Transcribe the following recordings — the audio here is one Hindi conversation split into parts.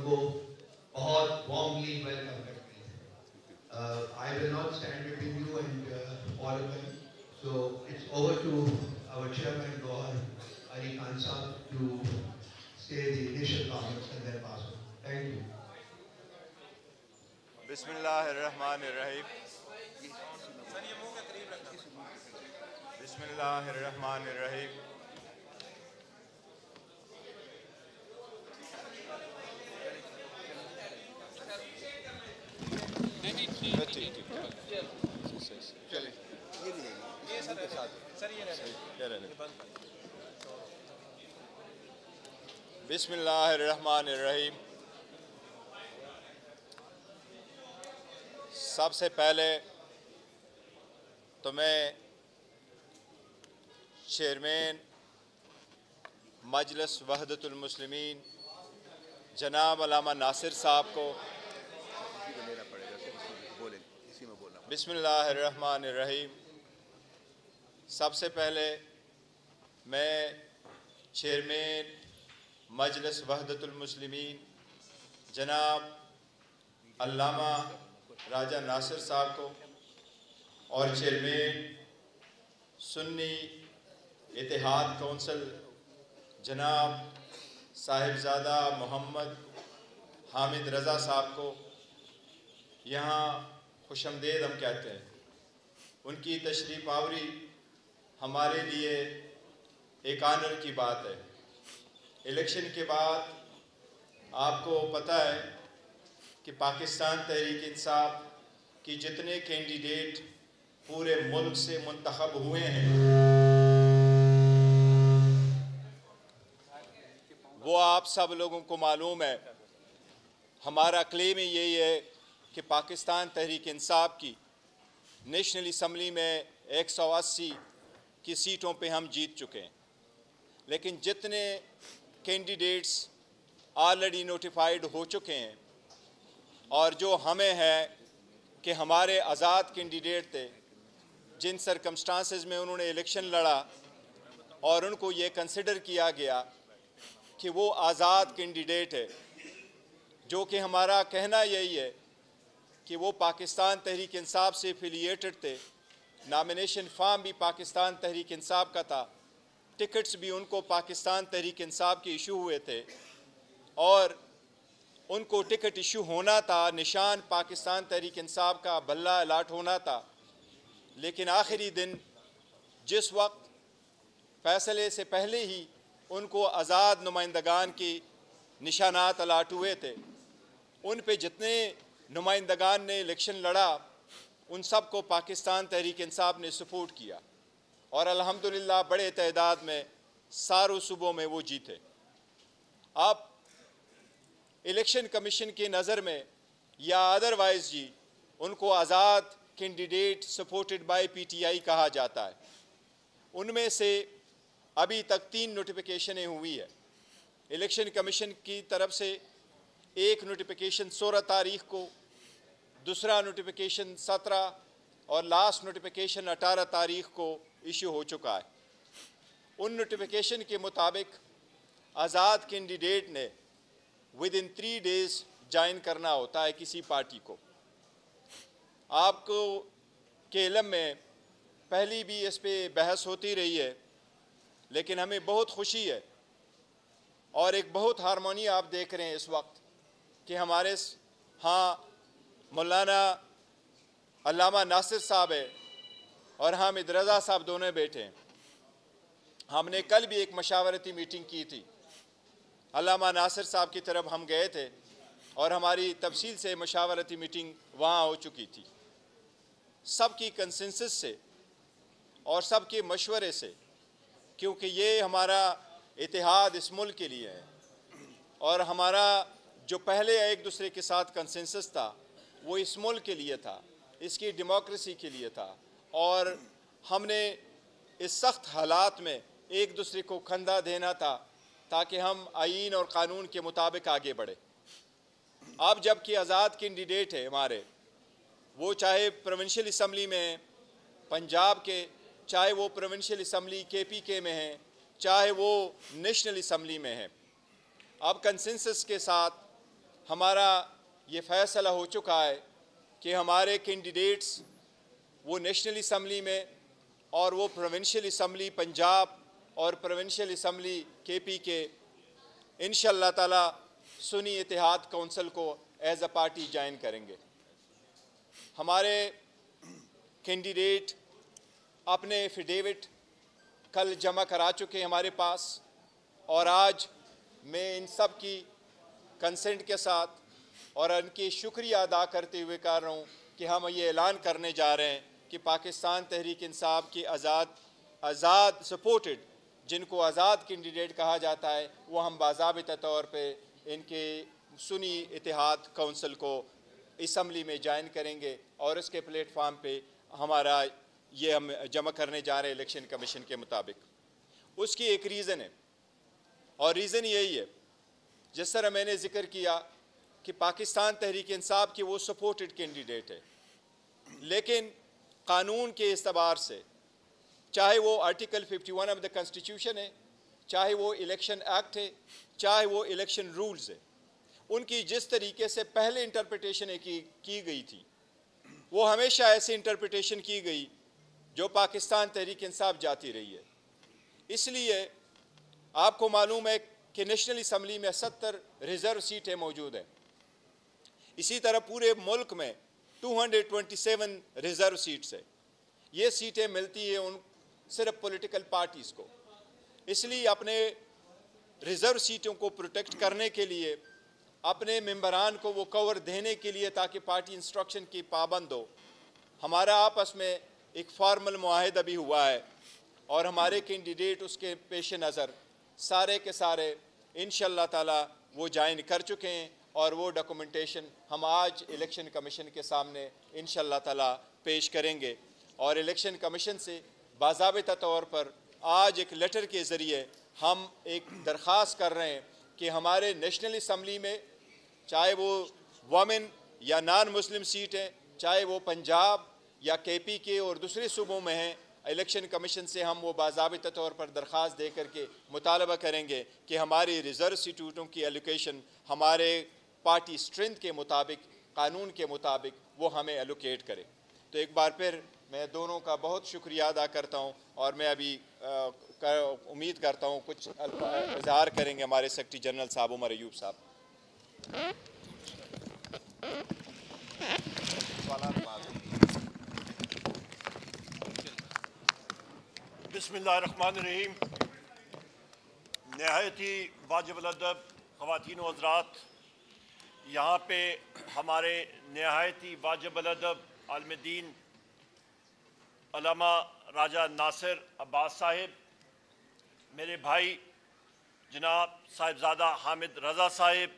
उनको बहुत वार्मली वेलकम करती है। I will not stand between you and all of them, so it's over to our chairman Gauhar Ali Khan साहब to say the initial comments and then pass on. Thank you. बिस्मिल्लाहिर्रहमानिर्रहीम। बिस्मिल्लाहिर्रहमानिर्रहीम। बिस्मिल्लाहिर्रहमानिर्रहीम। सबसे पहले तो मैं चेयरमैन मजलिस वहदतुल मुस्लिमीन जनाब अल्लामा नासिर साहब को बिस्मिल्लाहिर्रहमानिर्रहीम। सबसे पहले मैं चेयरमैन मजलिस वहदतुल मुस्लिमीन जनाब अल्लामा राजा नासिर साहब को और चेयरमैन सुन्नी इत्तेहाद कौंसिल जनाब साहिबजादा मोहम्मद हामिद रज़ा साहब को यहाँ खुशमदीद हम कहते हैं। उनकी तशरीफ़ आवरी हमारे लिए एक आनर की बात है। इलेक्शन के बाद आपको पता है कि पाकिस्तान तहरीक इंसाफ की जितने कैंडिडेट पूरे मुल्क से मुंतखब हुए हैं वो आप सब लोगों को मालूम है। हमारा क्लेम यही है कि पाकिस्तान तहरीक इंसाफ की नेशनल असम्बली में 180 की सीटों पे हम जीत चुके हैं, लेकिन जितने कैंडिडेट्स ऑलरेडी नोटिफाइड हो चुके हैं और जो हमें है कि हमारे आज़ाद कैंडिडेट थे जिन सरकमस्टांसेस में उन्होंने इलेक्शन लड़ा और उनको ये कंसिडर किया गया कि वो आज़ाद कैंडिडेट है, जो कि हमारा कहना यही है कि वो पाकिस्तान तहरीक इंसाफ से एफिलिएटेड थे। नॉमिनेशन फॉर्म भी पाकिस्तान तहरीक इंसाफ का था, टिकट्स भी उनको पाकिस्तान तहरीक इंसाफ के इशू हुए थे और उनको टिकट इशू होना था, निशान पाकिस्तान तहरीक इंसाफ का बल्ला अलाट होना था। लेकिन आखिरी दिन जिस वक्त फैसले से पहले ही उनको आज़ाद नुमाइंदगान की निशानात अलाट हुए थे, उन पे जितने नुमाइंदगान ने इलेक्शन लड़ा उन सब को पाकिस्तान तहरीक इंसाफ ने सपोर्ट किया और अल्हम्दुलिल्लाह बड़े तादाद में सारों सूबों में वो जीते। अब इलेक्शन कमीशन की नज़र में या अदरवाइज़ जी उनको आज़ाद कैंडिडेट सपोर्टेड बाय पीटीआई कहा जाता है। उनमें से अभी तक 3 नोटिफिकेशनें हुई है। इलेक्शन कमीशन की तरफ से एक नोटिफिकेशन 16 तारीख को, दूसरा नोटिफिकेशन 17 और लास्ट नोटिफिकेशन 18 तारीख को इशू हो चुका है। उन नोटिफिकेशन के मुताबिक आज़ाद कैंडिडेट ने विद इन 3 डेज़ ज्वाइन करना होता है किसी पार्टी को। आपको के इल्म में पहली भी इस पे बहस होती रही है, लेकिन हमें बहुत खुशी है और एक बहुत हारमोनी आप देख रहे हैं इस वक्त कि हमारे हाँ मौलाना अल्लामा नासिर साहब है और हामिद रज़ा साहब दोनों बैठे हैं। हमने कल भी एक मशावरती मीटिंग की थी, अल्लामा नासिर साहब की तरफ हम गए थे और हमारी तफसील से मशावरती मीटिंग वहाँ हो चुकी थी। सबकी कंसेंसस से और सबके मशवरे से, क्योंकि ये हमारा इत्तेहाद इस मुल्क के लिए है और हमारा जो पहले एक दूसरे के साथ कंसेंसस था वो इस मुल्क के लिए था, इसकी डेमोक्रेसी के लिए था और हमने इस सख्त हालात में एक दूसरे को खंदा देना था ताकि हम आईन और कानून के मुताबिक आगे बढ़े। अब जबकि आज़ाद कैंडिडेट है हमारे, वो चाहे प्रोविंशियल असम्बली में हैं पंजाब के, चाहे वो प्रोविंशियल असम्बली केपीके में हैं, चाहे वो नेशनल असम्बली में हैं। अब कंसेंसस के साथ हमारा ये फ़ैसला हो चुका है कि हमारे कैंडिडेट्स वो नेशनल असम्बली में और वो प्रोविंशियल असम्बली पंजाब और प्रोविंशियल असम्बली केपी के इंशाअल्लाह ताला सुन्नी इत्तेहाद काउंसिल को एज अ पार्टी ज्वाइन करेंगे। हमारे कैंडिडेट अपने एफिडेविट कल जमा करा चुके हैं हमारे पास, और आज मैं इन सब की कंसेंट के साथ और उनकी शुक्रिया अदा करते हुए कह रहा हूँ कि हम ये ऐलान करने जा रहे हैं कि पाकिस्तान तहरीक इंसाफ की आज़ाद सपोर्टेड, जिनको आज़ाद कैंडिडेट कहा जाता है, वो हम बाज़ाबिता तौर पे इनके सुन्नी इत्तेहाद काउंसिल को असम्बली में ज्वाइन करेंगे और इसके प्लेटफार्म पे हमारा ये हम जमा करने जा रहे हैं इलेक्शन कमीशन के मुताबिक। उसकी एक रीज़न है, और रीज़न यही है जिस तरह मैंने ज़िक्र किया कि पाकिस्तान तहरीक इंसाफ की वो सपोर्टेड कैंडिडेट है, लेकिन कानून के इस्तबार से, चाहे वो आर्टिकल 51 ऑफ द कॉन्स्टिट्यूशन है, चाहे वो इलेक्शन एक्ट है, चाहे वो इलेक्शन रूल्स है, उनकी जिस तरीके से पहले इंटरप्रिटेशन की गई थी वो हमेशा ऐसी इंटरप्रिटेशन की गई जो पाकिस्तान तहरीक इंसाफ जाती रही है। इसलिए आपको मालूम है कि नेशनल असम्बली में 70 रिज़र्व सीटें मौजूद हैं। इसी तरह पूरे मुल्क में 227 रिज़र्व सीट्स है। ये सीटें मिलती हैं उन सिर्फ पॉलिटिकल पार्टीज़ को। इसलिए अपने रिज़र्व सीटों को प्रोटेक्ट करने के लिए, अपने मेंबरान को वो कवर देने के लिए ताकि पार्टी इंस्ट्रक्शन की पाबंद हो, हमारा आपस में एक फार्मल मुआहदा भी हुआ है और हमारे कैंडिडेट उसके पेश नज़र सारे के सारे इंशाअल्लाह ताला वो ज्वाइन कर चुके हैं, और वो डॉक्यूमेंटेशन हम आज इलेक्शन कमीशन के सामने इंशाअल्लाह ताला पेश करेंगे। और इलेक्शन कमीशन से बाज़ाबिता तौर पर आज एक लेटर के ज़रिए हम एक दरख्वास्त कर रहे हैं कि हमारे नेशनल असम्बली में, चाहे वो वमेन या नॉन मुस्लिम सीट है, चाहे वो पंजाब या केपी के और दूसरे सूबों में हैं, इलेक्शन कमीशन से हम वो बाज़ाबिता तौर पर दरख्वास्त दे करके मुतालबा करेंगे कि हमारी रिज़र्व सीटों की एलोकेशन हमारे पार्टी स्ट्रेंथ के मुताबिक, कानून के मुताबिक वो हमें एलोकेट करे। तो एक बार फिर मैं दोनों का बहुत शुक्रिया अदा करता हूँ, और मैं अभी उम्मीद करता हूँ कुछ इज़हार करेंगे हमारे सेक्रेटरी जनरल साहब उमर अयूब साहब। बिस्मिल्लाहिर्रहमानिर्रहीम। नहायत ही वाजिबुल अदब ख़वातीन व हज़रात, यहाँ पे हमारे नहायत ही वाजिबुल अदब आलिम दीन अल्लामा राजा नासिर अब्बास साहिब, मेरे भाई जनाब साहिबजादा हामिद रज़ा साहिब,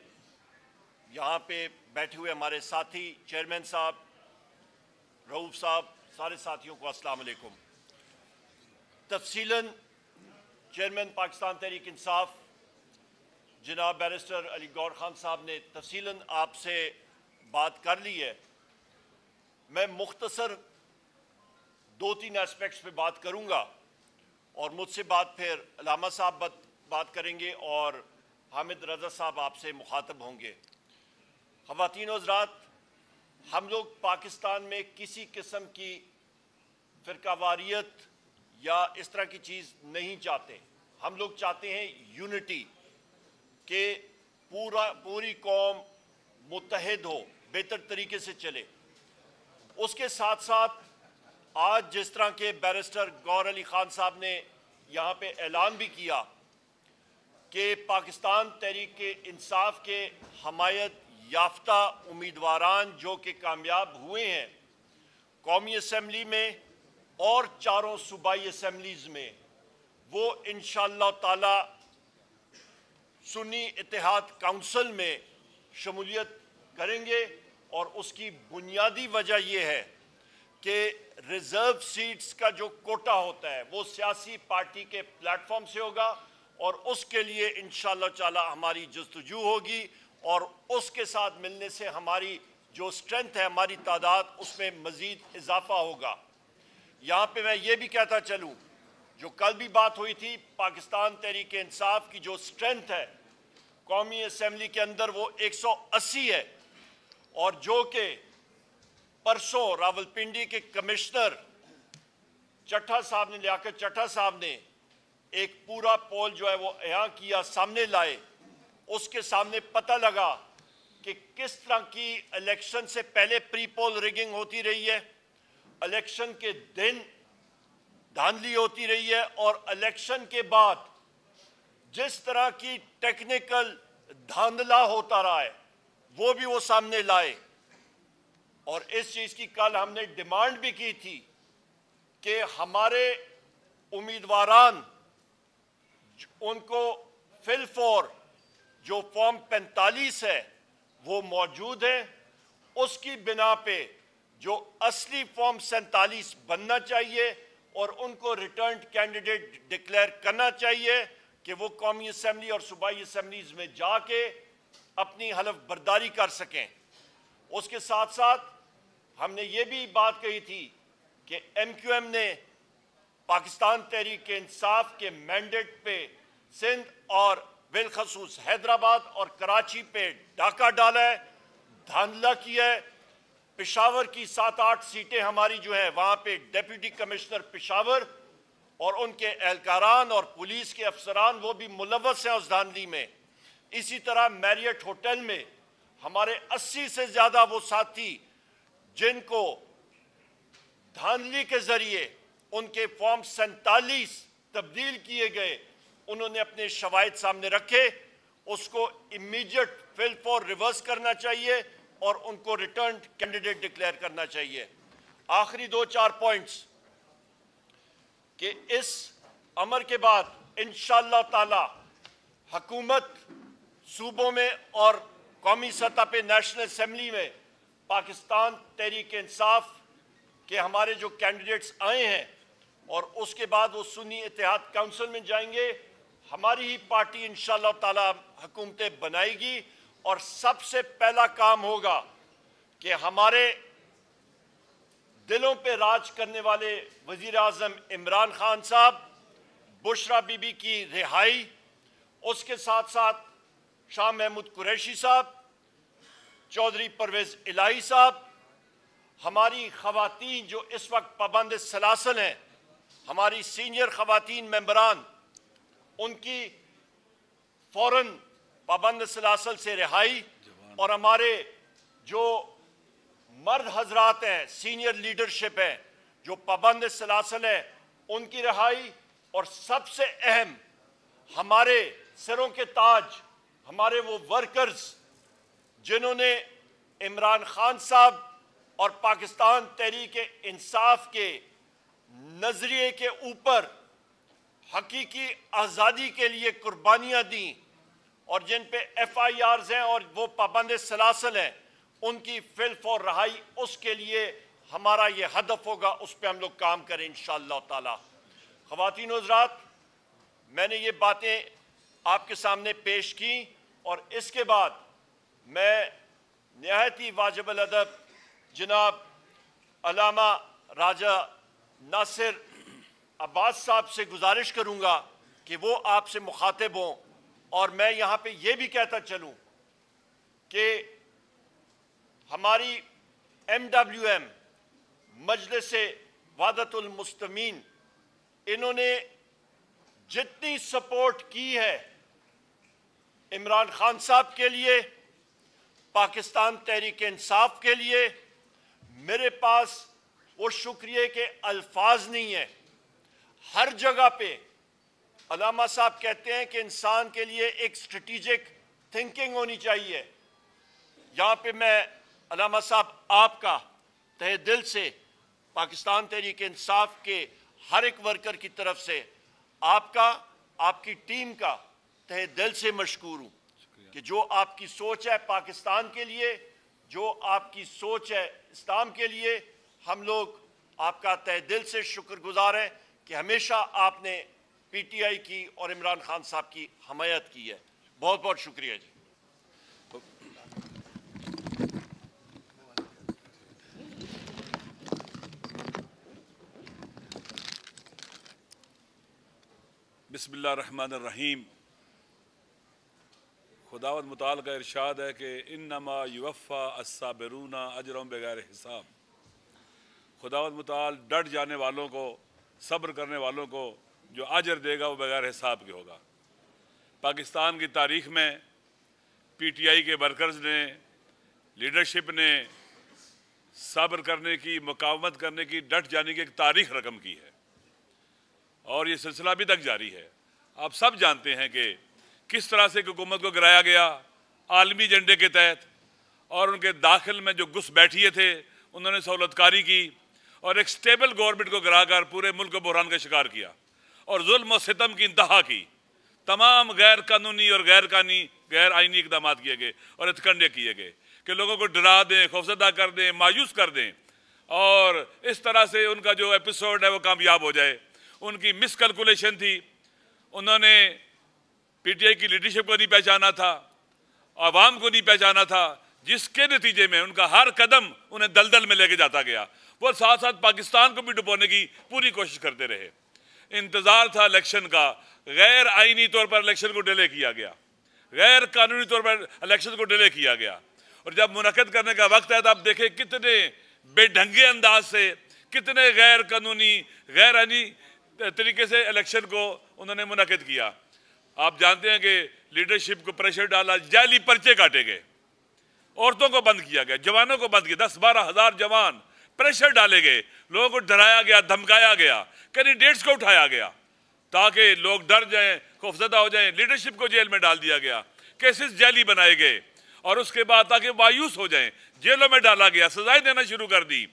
यहाँ पे बैठे हुए हमारे साथी चेयरमैन साहब, रऊफ़ साहब, सारे साथियों को अस्सलाम वालेकुम। तफसीलन चेयरमैन पाकिस्तान तहरीक इंसाफ जनाब बैरिस्टर अली गौर खान साहब ने तफसीलन आपसे बात कर ली है। मैं मुख्तसर 2-3 एस्पेक्ट्स पे बात करूँगा, और मुझसे बात फिर अल्लामा साहब बात करेंगे और हामिद रज़ा साहब आपसे मुखातब होंगे। ख़वातीन व हज़रात, हम लोग पाकिस्तान में किसी किस्म की फ़िरकावारियत या इस तरह की चीज़ नहीं चाहते। हम लोग चाहते हैं यूनिटी, कि पूरी कौम मुत्तहिद हो, बेहतर तरीके से चले। उसके साथ साथ आज जिस तरह के बैरिस्टर गौर अली ख़ान साहब ने यहाँ पे ऐलान भी किया कि पाकिस्तान तहरीक इंसाफ के हमायत याफ्ता उम्मीदवारान जो कि कामयाब हुए हैं कौमी असम्बली में और 4 सूबाई असम्बलीज़ में, वो इंशाअल्लाह ताला सुन्नी इत्तेहाद काउंसिल में शमूलियत करेंगे। और उसकी बुनियादी वजह यह है कि रिज़र्व सीट्स का जो कोटा होता है वो सियासी पार्टी के प्लेटफॉर्म से होगा, और उसके लिए इंशाअल्लाह ताला हमारी जस्तजू होगी, और उसके साथ मिलने से हमारी जो स्ट्रेंथ है, हमारी तादाद, उसमें मज़ीद इजाफा होगा। यहाँ पे मैं ये भी कहता चलूँ, जो कल भी बात हुई थी, पाकिस्तान तहरीक इंसाफ की जो स्ट्रेंथ है कौमी असम्बली के अंदर वो 180 है, और जो कि परसों रावलपिंडी के कमिश्नर चट्टा साहब ने, लियाकत चट्टा साहब ने एक पूरा पोल जो है वो यहाँ किया, सामने लाए, उसके सामने पता लगा कि किस तरह की इलेक्शन से पहले प्री पोल रिगिंग होती रही है, इलेक्शन के दिन धांधली होती रही है, और इलेक्शन के बाद जिस तरह की टेक्निकल धांधला होता रहा है वो भी वो सामने लाए। और इस चीज की कल हमने डिमांड भी की थी कि हमारे उम्मीदवारान उनको फिल फॉर जो फॉर्म 45 है वो मौजूद है, उसकी बिना पे जो असली फॉर्म 47 बनना चाहिए और उनको रिटर्न कैंडिडेट डिक्लेयर करना चाहिए कि वो कौमी असम्बली और सूबाई असम्बलीज में जाके अपनी हलफ बर्दारी कर सकें। उसके साथ साथ हमने ये भी बात कही थी कि MQM ने पाकिस्तान तहरीक इंसाफ के मैंडेट पे सिंध और बिलखसूस हैदराबाद और कराची पे डाका डाला है, धांधला किया है। पेशावर की 7-8 सीटें हमारी जो है वहाँ पे डिप्टी कमिश्नर पेशावर और उनके एहलकारान और पुलिस के अफसरान वो भी मुलव्वस हैं उस धांधली में। इसी तरह मैरियट होटल में हमारे 80 से ज़्यादा वो साथी जिनको धांधली के ज़रिए उनके फॉर्म 47 तब्दील किए गए, उन्होंने अपने शवाहिद सामने रखे, उसको इमीडिएट फिल फॉर रिवर्स करना चाहिए और उनको रिटर्न कैंडिडेट डिक्लेयर करना चाहिए। आखिरी 2-4 पॉइंट्स कि इस अमर के बाद इंशाअल्लाह ताला हुकूमत सूबों में और कौमी सतह पे नेशनल असेंबली में पाकिस्तान तहरीक इंसाफ के हमारे जो कैंडिडेट्स आए हैं और उसके बाद वो सुन्नी इत्तेहाद काउंसिल में जाएंगे, हमारी ही पार्टी इंशाअल्लाह ताला हुकूमतें बनाएगी। और सबसे पहला काम होगा कि हमारे दिलों पे राज करने वाले वजीर आज़म इमरान खान साहब, बुशरा बीबी की रिहाई, उसके साथ साथ शाह महमूद कुरैशी साहब, चौधरी परवेज इलाही साहब, हमारी खवातीन जो इस वक्त पाबंद सलासल हैं, हमारी सीनियर खवातीन मेंबरान, उनकी फौरन पाबंद सलासल से रिहाई, और हमारे जो मर्द हजरात हैं, सीनियर लीडरशिप है जो पाबंद सलासल है, उनकी रिहाई, और सबसे अहम हमारे सिरों के ताज, हमारे वो वर्कर्स जिन्होंने इमरान खान साहब और पाकिस्तान तहरीक इंसाफ के नजरिए के ऊपर हकीकी आज़ादी के लिए कुर्बानियाँ दी और जिन पे FIRs हैं और वो पाबंद सलासल हैं, उनकी फिल फॉर रहाई, उसके लिए हमारा ये हदफ होगा, उस पर हम लोग काम करें इंशाअल्लाह ताला। ख़वातीन हज़रात, मैंने ये बातें आपके सामने पेश की और इसके बाद मैं निहायत ही वाजिबुल अदब जनाब अल्लामा राजा नासिर अब्बास साहब से गुजारिश करूँगा कि वो आपसे मुखातिब हों। और मैं यहाँ पे ये भी कहता चलूँ कि हमारी MWM मजलिस वादतुल मुस्तमीन, इन्होंने जितनी सपोर्ट की है इमरान खान साहब के लिए, पाकिस्तान तहरीक इंसाफ के लिए, मेरे पास वो शुक्रिया के अल्फाज नहीं है। हर जगह पे अल्लामा साहब कहते हैं कि इंसान के लिए एक स्ट्रेटेजिक थिंकिंग होनी चाहिए। यहाँ पे मैं अल्लामा साहब आपका तहे दिल से पाकिस्तान तहरीक इंसाफ के हर एक वर्कर की तरफ से आपका, आपकी टीम का तहे दिल से मशकूर हूँ कि जो आपकी सोच है पाकिस्तान के लिए, जो आपकी सोच है इस्लाम के लिए, हम लोग आपका तहे दिल से शुक्रगुजार हैं कि हमेशा आपने PTI की और इमरान खान साहब की हमायत की है। बहुत बहुत शुक्रिया जी। बिस्मिल्लाहिर्रहमानिर्रहीम। खुदावंद मुताल का इरशाद है कि इन्नमा युवफ़ा अस्साबिरूना अजरहुम बिगैर हिसाब। खुदावंद मुताल डट जाने वालों को, सब्र करने वालों को जो अजर देगा वो बगैर हिसाब के होगा। पाकिस्तान की तारीख़ में PTI के वर्कर्स ने, लीडरशिप ने सब्र करने की, मुकावमत करने की, डट जाने की एक तारीख़ रकम की है और ये सिलसिला अभी तक जारी है। आप सब जानते हैं कि किस तरह से हुकूमत को गिराया गया आलमी एजेंडे के तहत, और उनके दाखिल में जो घुस बैठिए थे उन्होंने सहूलतकारी की और एक स्टेबल गवर्नमेंट को गिराकर पूरे मुल्क को बहरान का शिकार किया और जुल्म और सितम की इंतहा की। तमाम गैर कानूनी और गैर आइनी इकदाम किए गए और हथकंडे किए गए कि लोगों को डरा दें, खौफजदा कर दें, मायूस कर दें और इस तरह से उनका जो एपिसोड है वो कामयाब हो जाए। उनकी मिसकैलकुलेशन थी, उन्होंने PTI की लीडरशिप को नहीं पहचाना था, आवाम को नहीं पहचाना था, जिसके नतीजे में उनका हर कदम उन्हें दलदल में लेके जाता गया। वो साथ साथ पाकिस्तान को भी डुबोने की पूरी कोशिश करते रहे। इंतज़ार था इलेक्शन का, गैर आइनी तौर पर इलेक्शन को डिले किया गया, गैर कानूनी तौर पर इलेक्शन को डिले किया गया और जब मुनक़द करने का वक्त है तो आप देखें कितने बेढंगे अंदाज से, कितने गैर कानूनी, गैर आइनी तरीके से इलेक्शन को उन्होंने मुनक़द किया। आप जानते हैं कि लीडरशिप को प्रेशर डाला, जाली पर्चे काटे गए, औरतों को बंद किया गया, जवानों को बंद किया, 10-12 हज़ार जवान प्रेशर डाले गए, लोगों को डराया गया, धमकाया गया, कैंडिडेट्स को उठाया गया ताकि लोग डर जाएं, खौफजदा हो जाएं। लीडरशिप को जेल में डाल दिया गया, केसेस जाली बनाए गए और उसके बाद ताकि मायूस हो जाएं जेलों में डाला गया, सजाएं देना शुरू कर दी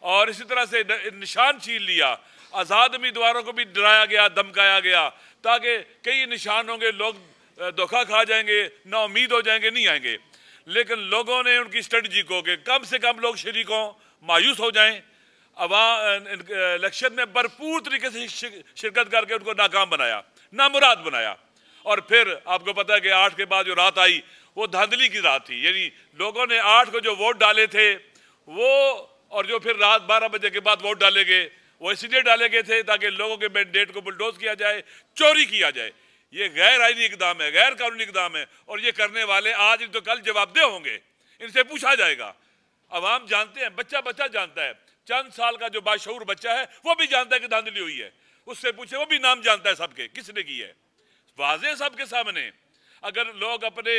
और इसी तरह से निशान छीन लिया। आज़ाद उम्मीदवारों को भी डराया गया, धमकाया गया ताकि कई निशान होंगे, लोग धोखा खा जाएंगे, नाउमीद हो जाएंगे, नहीं आएंगे। लेकिन लोगों ने उनकी स्ट्रेटजी को कि कम से कम लोग शरीक हों, मायूस हो जाएं, इलेक्शन में भरपूर तरीके से शिरकत करके उनको नाकाम बनाया, नामुराद बनाया। और फिर आपको पता है कि 8 के बाद जो रात आई वो धांधली की रात थी, यानी लोगों ने 8 को जो वोट डाले थे वो, और जो फिर रात 12 बजे के बाद वोट डाले गए वो इसलिए डाले गए थे ताकि लोगों के मैंडेट को बुलडोज किया जाए, चोरी किया जाए। ये गैर आइनी इकदाम है, गैर कानूनी इकदाम है और ये करने वाले आज तो कल जवाबदेह होंगे, इनसे पूछा जाएगा। अवाम जानते हैं, बच्चा बच्चा जानता है, चंद साल का जो बाशऊर बच्चा है वो भी जानता है कि धांधली हुई है, उससे पूछे वो भी नाम जानता है सबके, किसने की है, वाज़ेह सबके सामने। अगर लोग अपने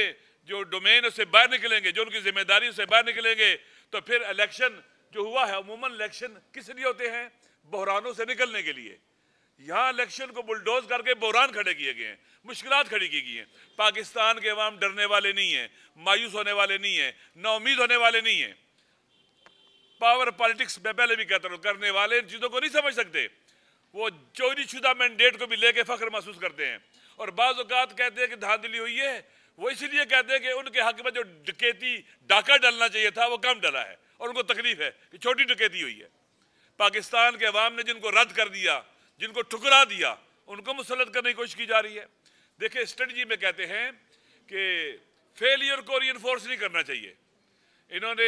जो डोमेन उससे बाहर निकलेंगे, जो उनकी जिम्मेदारी उससे बाहर निकलेंगे तो फिर इलेक्शन जो हुआ है, अमूमन इलेक्शन किस लिए होते हैं? बहरानों से निकलने के लिए। यहाँ इलेक्शन को बुलडोज करके बहरान खड़े किए गए हैं, मुश्किलात खड़ी की गई हैं। पाकिस्तान के अवाम डरने वाले नहीं हैं, मायूस होने वाले नहीं हैं, नाउमीद होने वाले नहीं हैं। पावर पॉलिटिक्स में पहले भी कहता हूँ, करने वाले इन चीज़ों को नहीं समझ सकते। वो चोरी शुदा मैंडेट को भी लेके फख्र महसूस करते हैं और बाज़ औक़ात कहते हैं कि धांधली हुई है, वो इसलिए कहते हैं कि उनके हक में जो डकैती डाका डलना चाहिए था वो कम डला है और उनको तकलीफ है कि छोटी डकैती हुई है। पाकिस्तान के अवाम ने जिनको रद्द कर दिया, जिनको ठुकरा दिया, उनको मुसल्लत करने की कोशिश की जा रही है। देखिए स्ट्रेटजी में कहते हैं कि फेलियर को रीइंफोर्स नहीं करना चाहिए। इन्होंने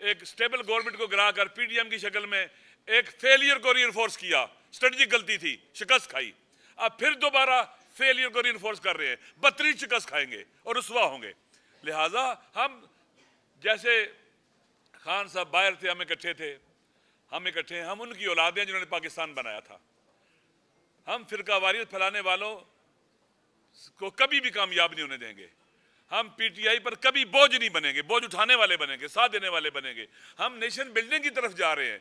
एक स्टेबल गवर्नमेंट को गिराकर PDM की शक्ल में एक फेलियर को रीइंफोर्स किया, स्ट्रेटजी गलती थी, शिकस्त खाई। अब फिर दोबारा फेलियर को रीइंफोर्स कर रहे हैं, बदतरीन शिकस्त खाएंगे और रुसवा होंगे। लिहाजा हम जैसे खान साहब बाहर थे, हम इकट्ठे थे, हम इकट्ठे हैं, हम उनकी औलाद हैं जिन्होंने पाकिस्तान बनाया था। हम फिरका वारियत फैलाने वालों को कभी भी कामयाब नहीं होने देंगे। हम PTI पर कभी बोझ नहीं बनेंगे, बोझ उठाने वाले बनेंगे, साथ देने वाले बनेंगे। हम नेशन बिल्डिंग की तरफ जा रहे हैं,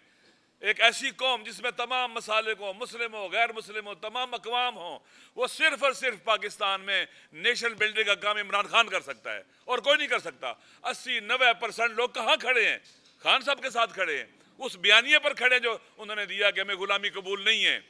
एक ऐसी कौम जिसमें तमाम मसाले को, मुस्लिम हो, गैर मुस्लिम हो, तमाम अकवाम हो, वो सिर्फ और सिर्फ पाकिस्तान में नेशन बिल्डिंग का काम इमरान खान कर सकता है और कोई नहीं कर सकता। 80-90% लोग कहाँ खड़े हैं? खान साहब के साथ खड़े हैं, उस बयानिए पर खड़े जो उन्होंने दिया कि हमें गुलामी कबूल नहीं है,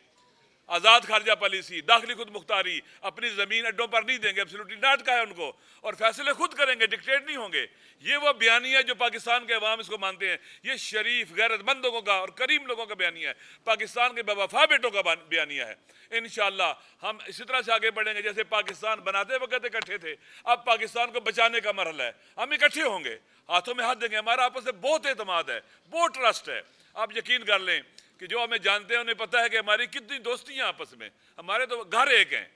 आज़ाद खारजा पॉलिसी, दाखिली खुद मुख्तारी, अपनी ज़मीन अड्डों पर नहीं देंगे, एब्सोल्युटली नॉट कहा है उनको, और फैसले खुद करेंगे, डिक्टेट नहीं होंगे। ये वो बयानिया है जो पाकिस्तान के अवाम इसको मानते हैं। ये शरीफ गैरतमंद लोगों का और करीम लोगों का बयानिया है, पाकिस्तान के बेवफा बेटों का बयानिया है। इंशाअल्लाह हम इसी तरह से आगे बढ़ेंगे जैसे पाकिस्तान बनाते वक्त इकट्ठे थे, अब पाकिस्तान को बचाने का मरहला है, हम इकट्ठे होंगे, हाथों में हाथ देंगे। हमारा आपस में बहुत एतमाद है, बहुत ट्रस्ट है। आप यकीन कर लें कि जो हमें जानते हैं उन्हें पता है कि हमारी कितनी दोस्तियां आपस में, हमारे तो घर एक हैं।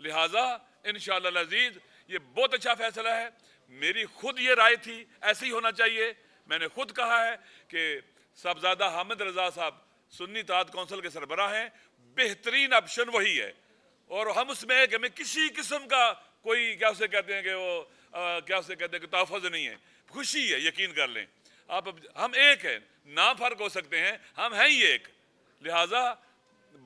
लिहाजा इंशाअल्लाह अज़ीज़ ये बहुत अच्छा फैसला है। मेरी खुद ये राय थी, ऐसे ही होना चाहिए। मैंने खुद कहा है कि साहबजादा हामिद रजा साहब सुन्नी इत्तेहाद कौंसिल के सरबराह हैं, बेहतरीन ऑप्शन वही है। और हम उसमें है कि हमें किसी किस्म का कोई क्या उसे कहते हैं कि वो क्या उसे कहते हैं कि तहफ़्फ़ुज़ नहीं है, खुशी है, यकीन कर लें आप। हम एक हैं, ना फ़र्क हो सकते हैं, हम हैं ही एक। लिहाजा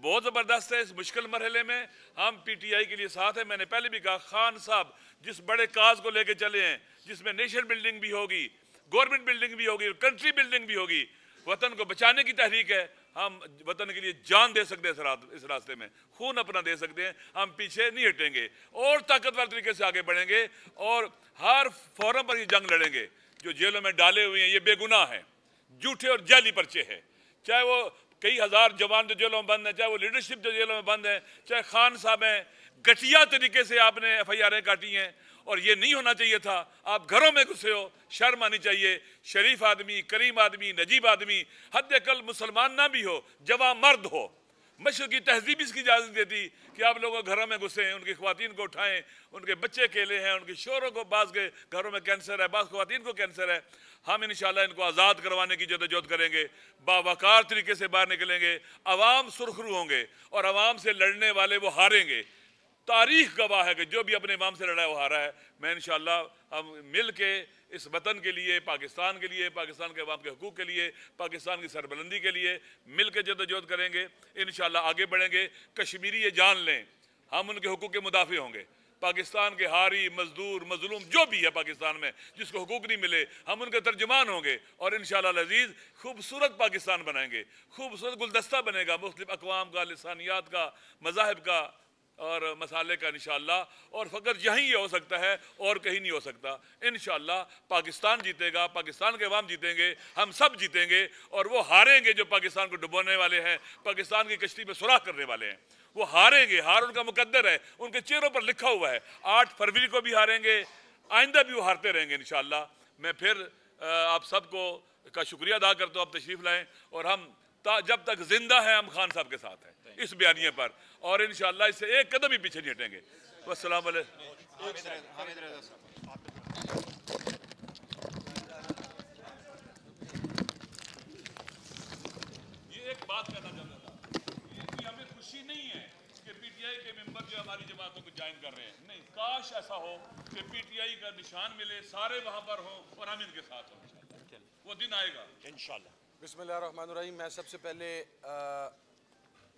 बहुत ज़बरदस्त है। इस मुश्किल मरहले में हम PTI के लिए साथ हैं। मैंने पहले भी कहा, खान साहब जिस बड़े काज को लेके चले हैं, जिसमें नेशन बिल्डिंग भी होगी, गवर्नमेंट बिल्डिंग भी होगी, कंट्री बिल्डिंग भी होगी, वतन को बचाने की तहरीक है। हम वतन के लिए जान दे सकते हैं, इस रास्ते में खून अपना दे सकते हैं। हम पीछे नहीं हटेंगे और ताकतवर तरीके से आगे बढ़ेंगे और हर फोरम पर ये जंग लड़ेंगे। जो जेलों में डाले हुए हैं ये बेगुनाह हैं, झूठे और जाली पर्चे हैं। चाहे वो कई हज़ार जवान जो जेलों में बंद हैं, चाहे वो लीडरशिप जो जेलों में बंद है, चाहे खान साहब हैं, घटिया तरीके से आपने FIR काटी हैं। और ये नहीं होना चाहिए था। आप घरों में घुसे हो, शर्म आनी चाहिए। शरीफ आदमी, करीम आदमी, नजीब आदमी, हद अकल मुसलमान ना भी हो, जवां मर्द हो। मशरक़ की तहजीब इसकी इजाज़त देती कि आप लोग घरों में घुसे हैं, उनकी ख़वातीन को उठाएं, उनके बच्चे अकेले हैं, उनके शोरों को, बाज़ के घरों में कैंसर है, बाज़ ख़वातीन को कैंसर है। हम इंशाअल्लाह इनको आज़ाद करवाने की जदोजहद करेंगे, बावकार तरीके से बाहर निकलेंगे। अवाम सुरखरू होंगे और अवाम से लड़ने वाले वो हारेंगे। तारीख गवाह है कि जो भी अपने इमाम से लड़ा है वो हारा है। मैं इंशाअल्लाह हम मिल के इस वतन के लिए, पाकिस्तान के लिए, पाकिस्तान के अवाम के हकूक़ के लिए, पाकिस्तान की सरबलंदी के लिए मिल के जदोजहद करेंगे। इंशाअल्लाह आगे बढ़ेंगे। कश्मीरी ये जान लें, हम उनके हकूक़ के मुदाफ़े होंगे। पाकिस्तान के हारी, मजदूर, मजलूम जो भी है पाकिस्तान में, जिसको हकूक़ नहीं मिले, हम उनके तर्जमान होंगे और इंशाअल्लाह अज़ीज़ खूबसूरत पाकिस्तान बनाएंगे। खूबसूरत गुलदस्ता बनेगा मुख्तलिफ़ अक़वाम का, लिसानियात का, मज़ाहिब का और मसाले का इंशाअल्लाह। और फ़कत यहीं ये हो सकता है और कहीं नहीं हो सकता। इंशाअल्लाह पाकिस्तान जीतेगा, पाकिस्तान के अवाम जीतेंगे, हम सब जीतेंगे। और वो हारेंगे जो पाकिस्तान को डुबोने वाले हैं, पाकिस्तान की कश्ती में सुराख करने वाले हैं, वो हारेंगे। हार उनका मुकद्दर है, उनके चेहरों पर लिखा हुआ है। 8 फरवरी को भी हारेंगे, आइंदा भी वो हारते रहेंगे इंशाअल्लाह। मैं फिर आप सबको का शुक्रिया अदा करता हूँ, आप तशरीफ़ लाएँ। और हम जब तक जिंदा हैं हम खान साहब के साथ हैं इस बयानिए पर, और इंशाअल्लाह इससे एक कदम भी पीछे नहीं हटेंगे। अस्सलाम वालेकुम। ये एक बात कहना चाहता था कि हमें खुशी नहीं है कि PTI के मेंबर जो हमारी जमातों को ज्वाइन कर रहे हैं। नहीं, काश ऐसा हो कि PTI का निशान मिले, सारे वहां पर हों और हम इनके साथ हों। वो दिन आएगा इंशाअल्लाह। बिस्मिल्लाहिर्रहमानिर्रहीम। मैं सबसे पहले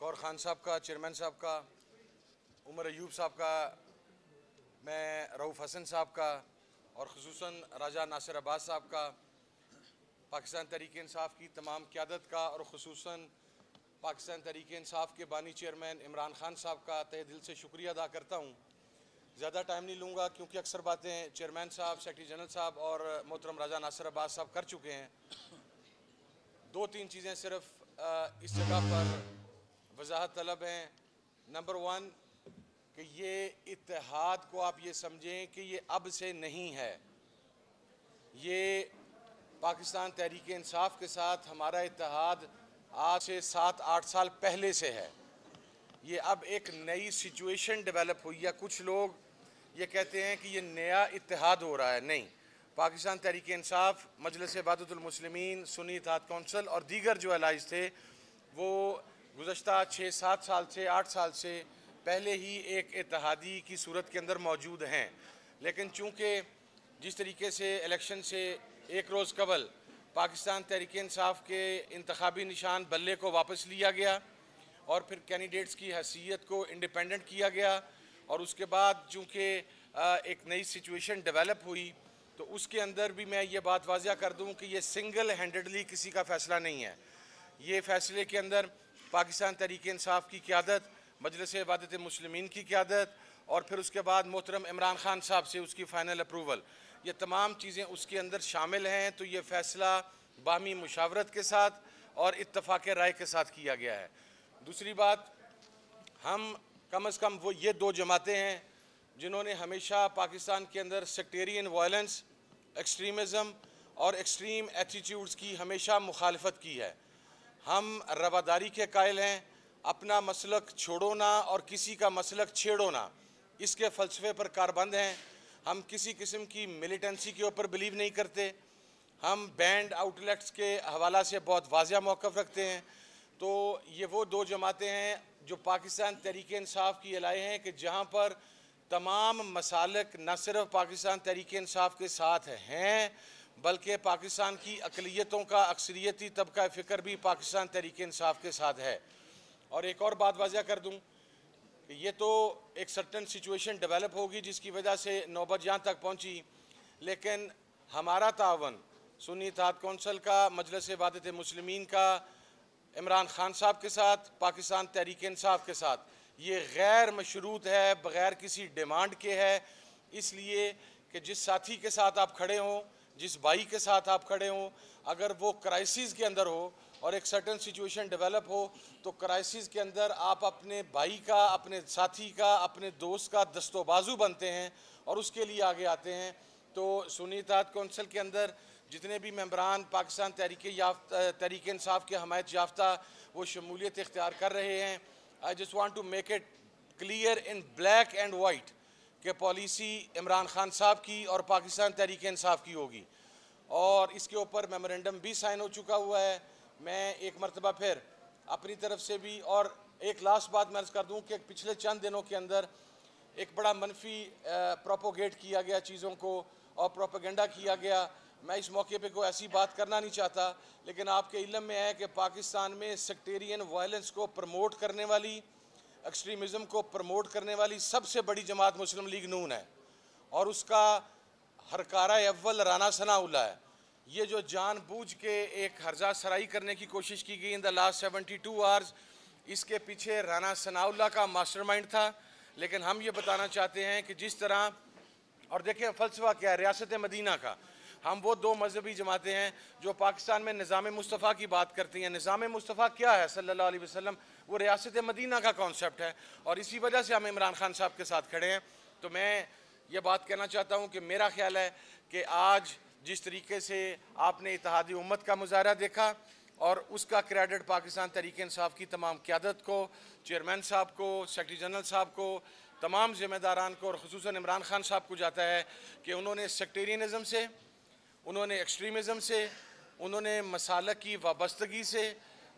गौर खान साहब का, चेयरमैन साहब का, उमर अयूब साहब का, मैं रऊफ़ हसन साहब का और ख़ुसूसन राजा नासिर अब्बास साहब का, पाकिस्तान तहरीक इंसाफ की तमाम क़यादत का और ख़ुसूसन पाकिस्तान तहरीक इंसाफ के बानी चेयरमैन इमरान खान साहब का तहे दिल से शुक्रिया अदा करता हूँ। ज़्यादा टाइम नहीं लूँगा क्योंकि अक्सर बातें चेयरमैन साहब, सेक्रेटरी जनरल साहब और मोहतरम राजा नासिर अब्बास साहब कर चुके हैं। 2-3 चीज़ें सिर्फ इस जगह पर वजाहत तलब हैं। नंबर 1 कि ये इत्तेहाद को आप ये समझें कि ये अब से नहीं है। ये पाकिस्तान तहरीक इंसाफ के साथ हमारा इत्तेहाद आज से 7-8 साल पहले से है। ये अब एक नई सिचुएशन डेवलप हुई है। कुछ लोग ये कहते हैं कि ये नया इत्तेहाद हो रहा है। नहीं, पाकिस्तान तहरीक इंसाफ, मजलिस वहदतुल मुस्लिमीन, सुन्नी इत्तेहाद कौंसिल और दीगर जो अलाइज थे वो गुज़श्ता 6-7 साल से 8 साल से पहले ही एक इत्तेहादी की सूरत के अंदर मौजूद हैं। लेकिन चूँकि जिस तरीके से इलेक्शन से एक रोज़ कबल पाकिस्तान तहरीक इंसाफ के इंतखाबी निशान बल्ले को वापस लिया गया और फिर कैंडिडेट्स की हैसियत को इंडिपेंडेंट किया गया और उसके बाद चूँकि एक नई सिचुएशन डेवलप हुई तो उसके अंदर भी मैं ये बात वाज़िया कर दूँ कि ये सिंगल हैंडेडली किसी का फ़ैसला नहीं है। ये फ़ैसले के अंदर पाकिस्तान तहरीक इंसाफ की क़यादत, मजलिस वहदत मुस्लिमीन की क़यादत और फिर उसके बाद मोहतरम इमरान खान साहब से उसकी फ़ाइनल अप्रूवल, ये तमाम चीज़ें उसके अंदर शामिल हैं। तो ये फ़ैसला बाहमी मुशावरत के साथ और इत्तफ़ाक़ राय के साथ किया गया है। दूसरी बात, हम कम अज़ कम वो ये 2 जमातें हैं जिन्होंने हमेशा पाकिस्तान के अंदर सेक्टेरियन वायलेंस, एक्सट्रीमिज़म और एक्सट्रीम एटीट्यूड्स की हमेशा मुखालफत की है। हम रवादारी के कायल हैं, अपना मसलक छोड़ो ना और किसी का मसलक छेड़ो ना, इसके फ़लसफ़े पर कारबंद हैं। हम किसी किस्म की मिलिटेंसी के ऊपर बिलीव नहीं करते। हम बैंड आउटलेट्स के हवाला से बहुत वाज़िया मौक़िफ़ रखते हैं। तो ये वो दो जमातें हैं जो पाकिस्तान तहरीक इंसाफ की अलाए हैं कि जहाँ पर तमाम मसालक न सिर्फ पाकिस्तान तहरीक इंसाफ के साथ हैं बल्कि पाकिस्तान की अक़लियतों का अक्सरियती तबका फ़िक्र भी पाकिस्तान तहरीक इंसाफ के साथ है। और एक और बात वाज़िया कर दूँ कि ये तो एक सर्टन सिचुएशन डेवलप होगी जिसकी वजह से नौबत यहाँ तक पहुँची, लेकिन हमारा तावन सुन्नी इत्तेहाद कौंसिल का, मजलिस वहदत मुस्लिमीन का, इमरान खान साहब के साथ, पाकिस्तान तहरीक इंसाफ के साथ ये गैर मशरूत है, बग़ैर किसी डिमांड के है। इसलिए कि जिस साथी के साथ आप खड़े हों, जिस भाई के साथ आप खड़े हों, अगर वो क्राइसिस के अंदर हो और एक सर्टन सिचुएशन डेवलप हो तो क्राइसिस के अंदर आप अपने भाई का, अपने साथी का, अपने दोस्त का दस्तोबाजू बनते हैं और उसके लिए आगे आते हैं। तो सुन्नी इत्तेहाद कौंसिल के अंदर जितने भी मेंबरान पाकिस्तान तहरीक इंसाफ के हमायत याफ्ता वो शमूलियत इख्तियार कर रहे हैं। I just want to make it clear in black and white कि पॉलिसी इमरान खान साहब की और पाकिस्तान तहरीक इंसाफ की होगी और इसके ऊपर मेमोरेंडम भी साइन हो चुका हुआ है। मैं एक मरतबा फिर अपनी तरफ से भी और एक लास्ट बात मैं अर्ज़ कर दूँ कि पिछले चंद दिनों के अंदर एक बड़ा मनफी प्रोपोगेट किया गया चीज़ों को और प्रोपेगेंडा किया गया। मैं इस मौके पे कोई ऐसी बात करना नहीं चाहता, लेकिन आपके इल्म में है कि पाकिस्तान में सेक्टेरियन वायलेंस को प्रमोट करने वाली, एक्सट्रीमिज़म को प्रमोट करने वाली सबसे बड़ी जमात मुस्लिम लीग नून है और उसका हरकारा अव्वल राना सनाउल्लाह है। ये जो जानबूझ के एक हर्जा सराई करने की कोशिश की गई इन द लास्ट 72 आवर्स, इसके पीछे राना सनाउल्लाह का मास्टरमाइंड था। लेकिन हम ये बताना चाहते हैं कि जिस तरह, और देखें फ़लसफ़ा क्या है रियासत मदीना का, हम वो दो मजहबी जमातें हैं जो पाकिस्तान में निज़ाम मुस्तफ़ा की बात करती हैं। निज़ाम मुस्तफ़ा क्या है सल्लल्लाहु अलैहि वसल्लम, वो रियासत मदीना का कॉन्सेप्ट है और इसी वजह से हम इमरान खान साहब के साथ खड़े हैं। तो मैं ये बात कहना चाहता हूँ कि मेरा ख्याल है कि आज जिस तरीके से आपने इत्तेहादी उम्मत का मुजाहरा देखा और उसका क्रेडिट पाकिस्तान तहरीक इंसाफ की तमाम क़यादत को, चेयरमैन साहब को, सेक्रेटरी जनरल साहब को, तमाम ज़िम्मेदारान को और ख़ुसूसन इमरान खान साहब को जाता है कि उन्होंने सेक्टेरियनिज़म से, उन्होंने एक्सट्रीमिज़म से, उन्होंने मसालक की वाबस्तगी से,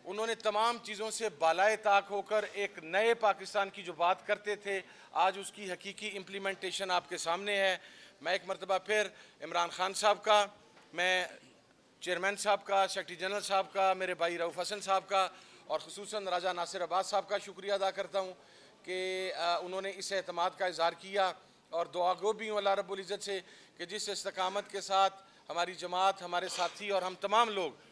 उन्होंने तमाम चीज़ों से बालाए ताक होकर एक नए पाकिस्तान की जो बात करते थे आज उसकी हकीकी इम्प्लीमेंटेशन आपके सामने है। मैं एक मरतबा फिर इमरान खान साहब का, मैं चेयरमैन साहब का, सेक्रेटरी जनरल साहब का, मेरे भाई रऊफ़ हसन साहब का और ख़ुसूसन राजा नासिर अब्बास साहब का शुक्रिया अदा करता हूँ कि उन्होंने इस एतमाद का इज़हार किया और दुआ गो भी हूँ अल्लाह रब्बुल इज़्ज़त से कि जिस इस्तकामत के साथ हमारी जमात, हमारे साथी और हम तमाम लोग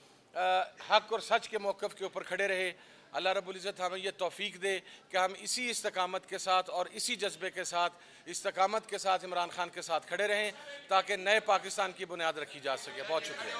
हक़ और सच के मौक़िफ़ के ऊपर खड़े रहे, अल्लाह रब्बुल इज़्ज़त हमें यह तौफ़ीक दे कि हम इसी इस्तकामत के साथ और इसी जज्बे के साथ, इस्तकामत के साथ इमरान खान के साथ खड़े रहें ताकि नए पाकिस्तान की बुनियाद रखी जा सके। बहुत शुक्रिया।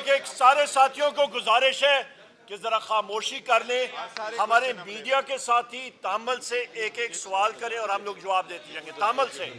एक सारे साथियों को गुजारिश है कि जरा खामोशी कर लें। हमारे मीडिया के साथी तामल से एक एक सवाल करें और हम लोग जवाब देते जाएंगे। तामल से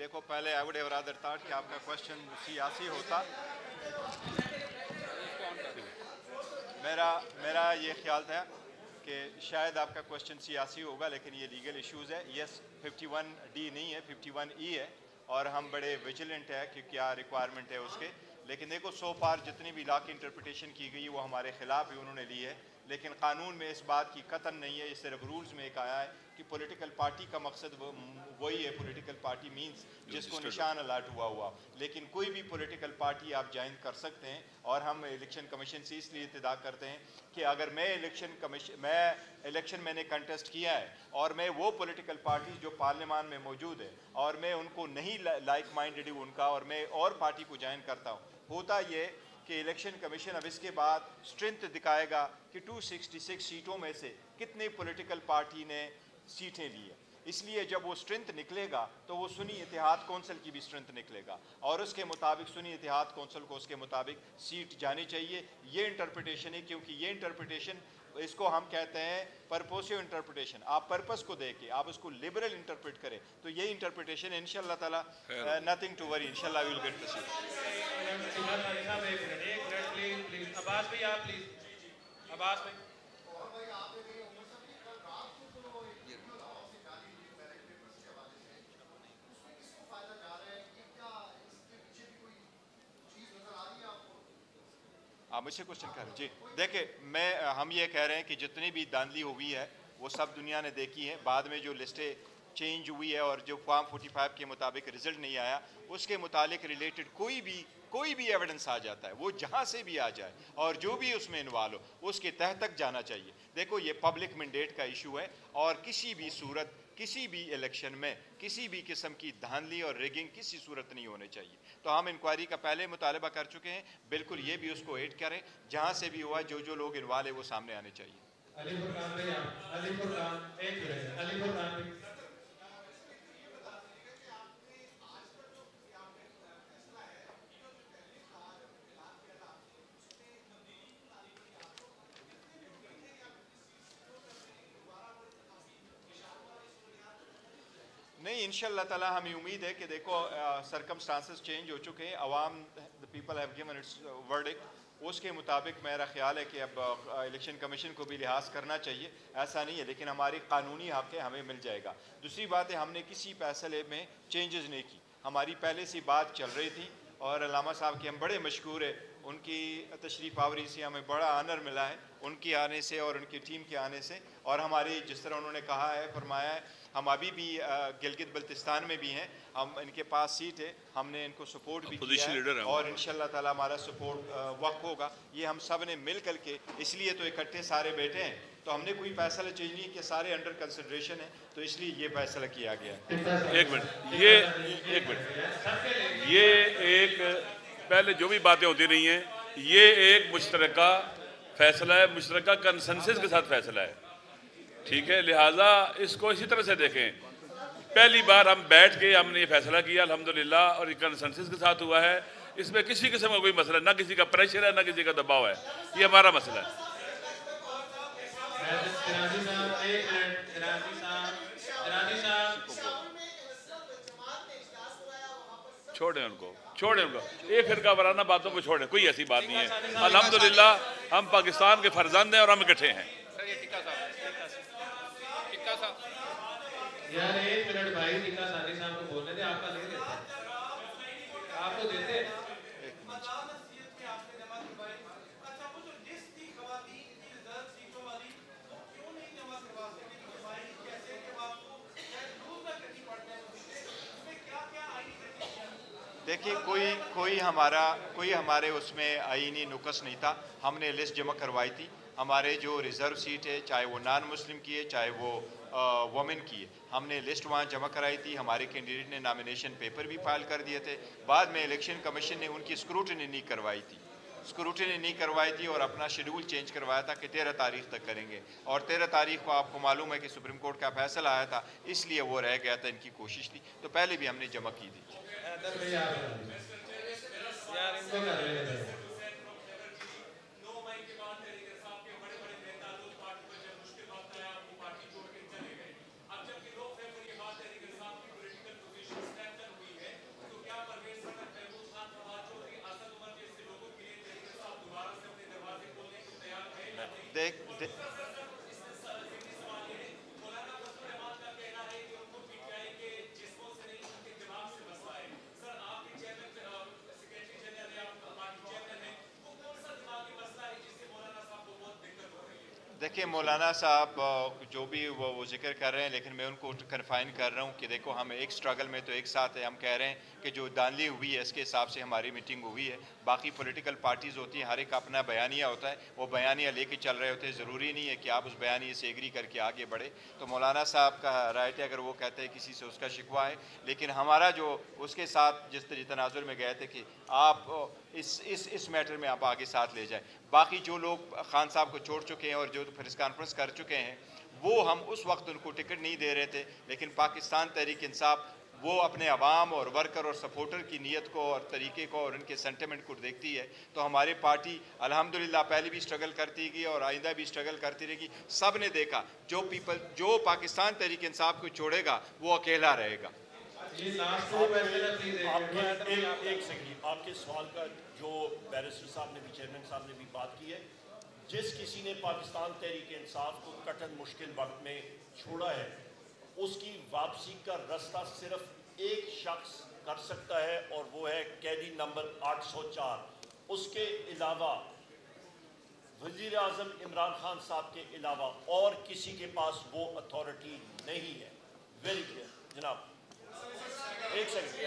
देखो पहले I would have rather thought कि आपका क्वेश्चन सियासी होता। मेरा ये ख्याल था कि शायद आपका क्वेश्चन सियासी होगा, लेकिन ये लीगल इश्यूज़ है। यस 51D नहीं है, 51E है, और हम बड़े विजिलेंट है कि क्या रिक्वायरमेंट है उसके। लेकिन देखो सो फार जितनी भी लॉ की इंटरप्रिटेशन की गई वो हमारे ख़िलाफ़ ही उन्होंने ली है, लेकिन कानून में इस बात की कतन नहीं है। ये सिर्फ रूल्स में एक आया है कि पॉलिटिकल पार्टी का मकसद वही है, पॉलिटिकल पार्टी मींस जिसको निशान अलाट हुआ। लेकिन कोई भी पॉलिटिकल पार्टी आप ज्वाइन कर सकते हैं, और हम इलेक्शन कमीशन से इसलिए इत्तदा करते हैं कि अगर इलेक्शन मैंने कंटेस्ट किया है और मैं वो पॉलिटिकल पार्टी जो पार्लियामान में मौजूद है और मैं उनको नहीं लाइक माइंडेड हूँ उनका, और मैं और पार्टी को ज्वाइन करता हूँ, होता ये कि इलेक्शन कमीशन अब इसके बाद स्ट्रेंथ दिखाएगा कि 266 सीटों में से कितने पॉलिटिकल पार्टी ने सीटें ली है। इसलिए जब वो स्ट्रेंथ निकलेगा तो वो सुन्नी इत्तेहाद कौंसिल की भी स्ट्रेंथ निकलेगा, और उसके मुताबिक सुन्नी इत्तेहाद कौंसिल को उसके मुताबिक सीट जानी चाहिए। ये इंटरप्रिटेशन है, क्योंकि ये इंटरप्रिटेशन, इसको हम कहते हैं पर्पोसिव इंटरप्रिटेशन। आप पर्पस को देके आप उसको लिबरल इंटरप्रेट करें, तो ये इंटरप्रिटेशन इंशाल्लाह ताला, नथिंग टू वरी, इंशाल्लाह वी विल गेट टू सी। अब्बास भाई आप प्लीज, अब्बास भाई। आप मुझसे क्वेश्चन कर जी। देखिए हम ये कह रहे हैं कि जितनी भी धांधली हुई है वो सब दुनिया ने देखी है। बाद में जो लिस्टें चेंज हुई है और जो फॉर्म 45 के मुताबिक रिजल्ट नहीं आया, उसके मुतालिक रिलेटेड कोई भी एविडेंस आ जाता है, वो जहाँ से भी आ जाए और जो भी उसमें इन्वॉल्व हो उसके तह तक जाना चाहिए। देखो ये पब्लिक मैंडेट का इशू है, और किसी भी सूरत किसी भी इलेक्शन में किसी भी किस्म की धांधली और रिगिंग किसी सूरत नहीं होने चाहिए। तो हम इंक्वायरी का पहले मुतालबा कर चुके हैं, बिल्कुल ये भी उसको ऐड करें, जहाँ से भी हुआ जो लोग इन्वॉल्व है वो सामने आने चाहिए। नहीं, इंशाल्लाह ताला हमें उम्मीद है कि देखो सरकमस्टांसेस चेंज हो चुके हैं, अवाम the people have given it's verdict, उसके मुताबिक मेरा ख्याल है कि अब इलेक्शन कमीशन को भी लिहाज करना चाहिए। ऐसा नहीं है, लेकिन हमारी कानूनी हक़ है, हमें मिल जाएगा। दूसरी बात है, हमने किसी फैसले में चेंजेस नहीं की, हमारी पहले से बात चल रही थी, और अल्लामा साहब के हम बड़े मशकूर है, उनकी तशरीफ़ आवरी से हमें बड़ा आनर मिला है, उनके आने से और उनकी टीम के आने से। और हमारी जिस तरह उन्होंने कहा है, फरमाया है, हम अभी भी गिलगित बल्तिस्तान में भी हैं, हम इनके पास सीट है, हमने इनको सपोर्ट भी किया है, और इंशाल्लाह ताला हमारा सपोर्ट वक्त होगा। ये हम सब ने मिल कर के, इसलिए तो इकट्ठे सारे बैठे हैं, तो हमने कोई फैसला चेंज नहीं किया, सारे अंडर कंसिडरेशन है, तो इसलिए ये फैसला किया गया। एक मिनट, ये एक पहले जो भी बातें होती रही हैं, ये एक मुश्तरका फैसला है, मुश्तरका कंसेंसस के साथ फैसला है, ठीक है। लिहाजा इसको इसी तरह से देखें। पहली बार हम बैठ के हमने ये फैसला किया अल्हम्दुलिल्लाह, और ये कंसेंसस के साथ हुआ है, इसमें किसी किस्म का कोई मसला, ना किसी का प्रेशर है ना किसी का दबाव है, ये हमारा मसला है। छोड़ें उनको, एक फिरका वराना बातों को छोड़ें, कोई ऐसी बात नहीं है। अल्हम्दुलिल्लाह हम पाकिस्तान के फर्जंद हैं और हम इकट्ठे हैं। यार एक मिनट भाई, टिक्का सानी साहब को बोलने दे, आपका ले लेते हैं, आपको देते हैं। देखिए कोई हमारे उसमें आईनी नुकस नहीं था, हमने लिस्ट जमा करवाई थी। हमारे जो रिज़र्व सीट है, चाहे वो नॉन मुस्लिम की है चाहे वो वुमेन की है, हमने लिस्ट वहाँ जमा कराई थी। हमारे कैंडिडेट ने नॉमिनेशन पेपर भी फाइल कर दिए थे। बाद में इलेक्शन कमीशन ने उनकी स्क्रूटनी नहीं करवाई थी और अपना शेड्यूल चेंज करवाया था कि 13 तारीख तक करेंगे, और 13 तारीख को आपको मालूम है कि सुप्रीम कोर्ट का फैसला आया था, इसलिए वो रह गया था। इनकी कोशिश थी, तो पहले भी हमने जमा की थी। देखिए मौलाना साहब जो भी वो जिक्र कर रहे हैं, लेकिन मैं उनको कन्फाइन कर रहा हूँ कि देखो हम एक स्ट्रगल में तो एक साथ है। हम कह रहे हैं कि जो दानली हुई है इसके हिसाब से हमारी मीटिंग हुई है। बाकी पॉलिटिकल पार्टीज़ होती हैं, हर एक अपना बयानिया होता है, वो बयानिया लेके चल रहे होते हैं। ज़रूरी नहीं है कि आप उस बयानिए से एग्री करके आगे बढ़े। तो मौलाना साहब का राइट है अगर वो कहते हैं किसी से उसका शिकवा है, लेकिन हमारा जो उसके साथ जिस तनाजुर में गए थे कि आप इस मैटर में आप आगे साथ ले जाएं। बाकी जो लोग खान साहब को छोड़ चुके हैं और जो प्रेस कॉन्फ्रेंस कर चुके हैं, वो हम उस वक्त उनको टिकट नहीं दे रहे थे, लेकिन पाकिस्तान तहरीक इंसाफ वो अपने अवाम और वर्कर और सपोर्टर की नीयत को और तरीके को और उनके सेंटिमेंट को देखती है। तो हमारी पार्टी अल्हम्दुलिल्लाह पहले भी स्ट्रगल करती गई और आइंदा भी स्ट्रगल करती रहेगी। सब ने देखा जो पाकिस्तान तहरीक इंसाफ को छोड़ेगा वो अकेला रहेगा। एक सेकंड, आपके सवाल का जो बैरिस्टर साहब ने भी, चेयरमैन साहब ने भी बात की है, जिस किसी ने पाकिस्तान तहरीक इंसाफ को कठिन मुश्किल वक्त में छोड़ा है, उसकी वापसी का रास्ता सिर्फ एक शख्स कर सकता है और वो है कैदी नंबर 804। उसके अलावा वज़ीर आज़म इमरान खान साहब के अलावा और किसी के पास वो अथॉरिटी नहीं है। वेरी क्लियर जनाब। एक सेकंड,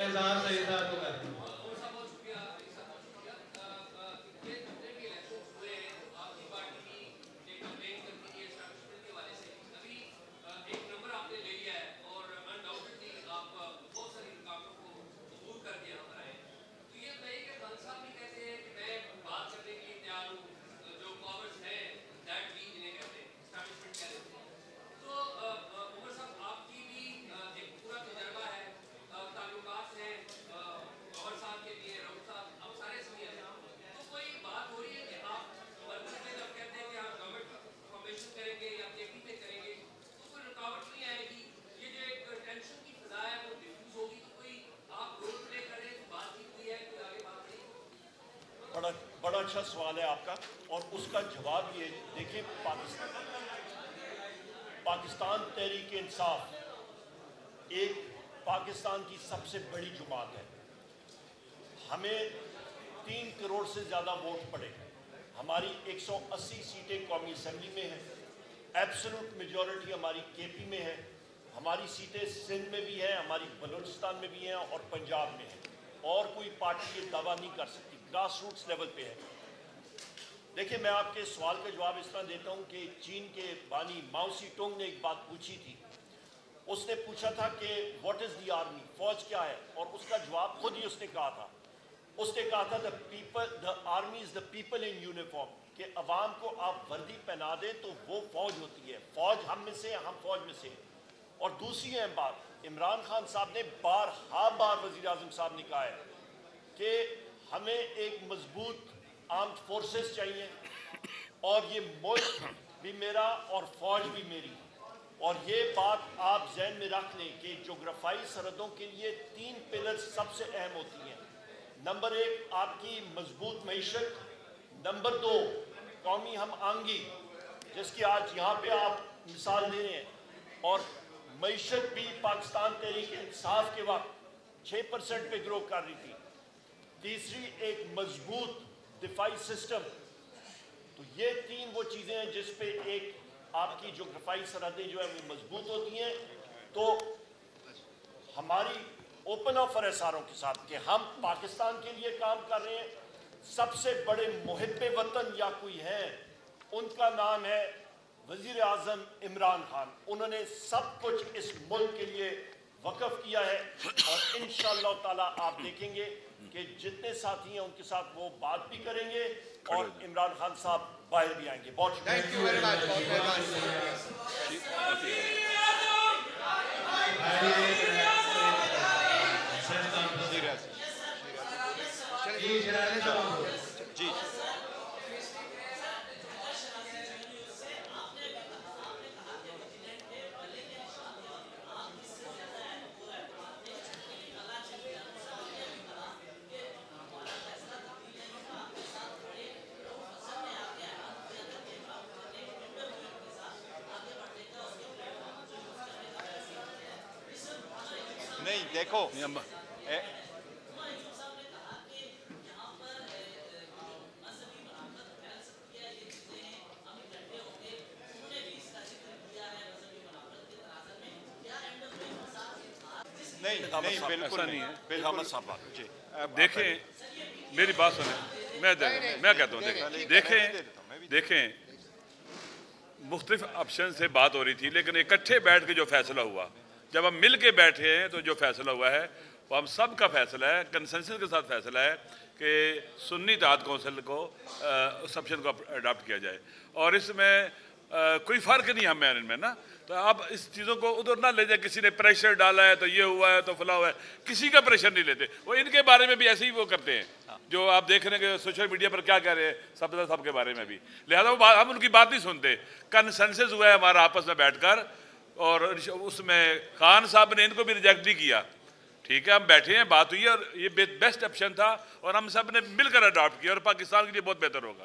बड़ा अच्छा सवाल है आपका और उसका जवाब ये देखिए, पाकिस्तान तहरीक इंसाफ एक पाकिस्तान की सबसे बड़ी जमात है। हमें 3 करोड़ से ज़्यादा वोट पड़े। हमारी 180 सीटें कौमी असम्बली में हैं, एब्सोल्यूट मेजॉरिटी हमारी केपी में है, हमारी सीटें सिंध में भी हैं, हमारी बलूचिस्तान में भी हैं और पंजाब में है। और कोई पार्टी ये दावा नहीं कर सकती, ग्रास रूट्स लेवल पे है। देखिए मैं आपके सवाल का जवाब इस तरह देता हूँ कि चीन के बानी माओ सी तुंग ने एक बात पूछी थी। उसने पूछा था कि व्हाट इज़ द आर्मी, फौज क्या है, और उसका जवाब खुद ही उसने कहा था। उसने कहा था the army is the people in uniform, कि अवाम को आप वर्दी पहना दें तो वो फौज होती है। फौज हम में से, हम फौज में से। और दूसरी अहम बात, इमरान खान साहब ने बार वज़ीर आज़म साहब ने कहा है कि हमें एक मजबूत आर्म्ड फोर्सेस चाहिए और ये मुल्क भी मेरा और फौज भी मेरी। और ये बात आप जहन में रख लें कि जोग्राफाई सरहदों के लिए 3 पिलर सबसे अहम होती हैं। नंबर 1 आपकी मजबूत मईशत, नंबर 2 कौमी हम आंगी जिसकी आज यहाँ पे आप मिसाल दे रहे हैं, और मईशत भी पाकिस्तान तहरीक इंसाफ के वक्त 6% पे ग्रो कर रही थी। तीसरी एक मजबूत दिफाई सिस्टम। तो ये 3 वो चीज़ें हैं जिस पे एक आपकी जोग्राफाई सरहदें जो है वो मजबूत होती हैं। तो हमारी ओपन ऑफर है सारों के साथ कि हम पाकिस्तान के लिए काम कर रहे हैं। सबसे बड़े मुहिब्बे वतन या कोई है, उनका नाम है वज़ीर आज़म इमरान खान। उन्होंने सब कुछ इस मुल्क के लिए वक़्फ़ किया है और इंशाअल्लाह ताला आप देखेंगे कि जितने साथी हैं उनके साथ वो बात भी करेंगे और इमरान खान साहब बाहर भी आएंगे। बहुत शुक्रिया। Thank you very much. जी देखो नहीं नहीं बिल्कुल नहीं है, बिल्कुल साहब जी देखें मेरी बात सुने, मैं कहता हूँ देखें मुख्तलिफ ऑप्शन से बात हो रही थी, लेकिन इकट्ठे बैठ के जो फैसला हुआ, जब हम मिल के बैठे हैं तो जो फैसला हुआ है वो हम सब का फैसला है, कंसेंसस के साथ फैसला है कि सुन्नी इत्तेहाद कौंसिल को उस ऑप्शन को अडॉप्ट किया जाए। और इसमें कोई फ़र्क नहीं हमें इनमें ना, तो आप इस चीज़ों को उधर ना ले जाए, किसी ने प्रेशर डाला है तो ये हुआ है तो फला हुआ है, किसी का प्रेशर नहीं लेते। वो इनके बारे में भी ऐसे ही वो करते हैं जो आप देख रहे हैं कि सोशल मीडिया पर क्या कह रहे हैं सफदर साहब के बारे में भी, लिहाजा वो हम उनकी बात नहीं सुनते। कंसेंसस हुआ है हमारा आपस में बैठकर, और उसमें खान साहब ने इनको भी रिजेक्ट नहीं किया, ठीक है, हम बैठे हैं, बात हुई है और ये बेस्ट ऑप्शन था और हम सब ने मिलकर अडॉप्ट किया और पाकिस्तान के लिए बहुत बेहतर होगा।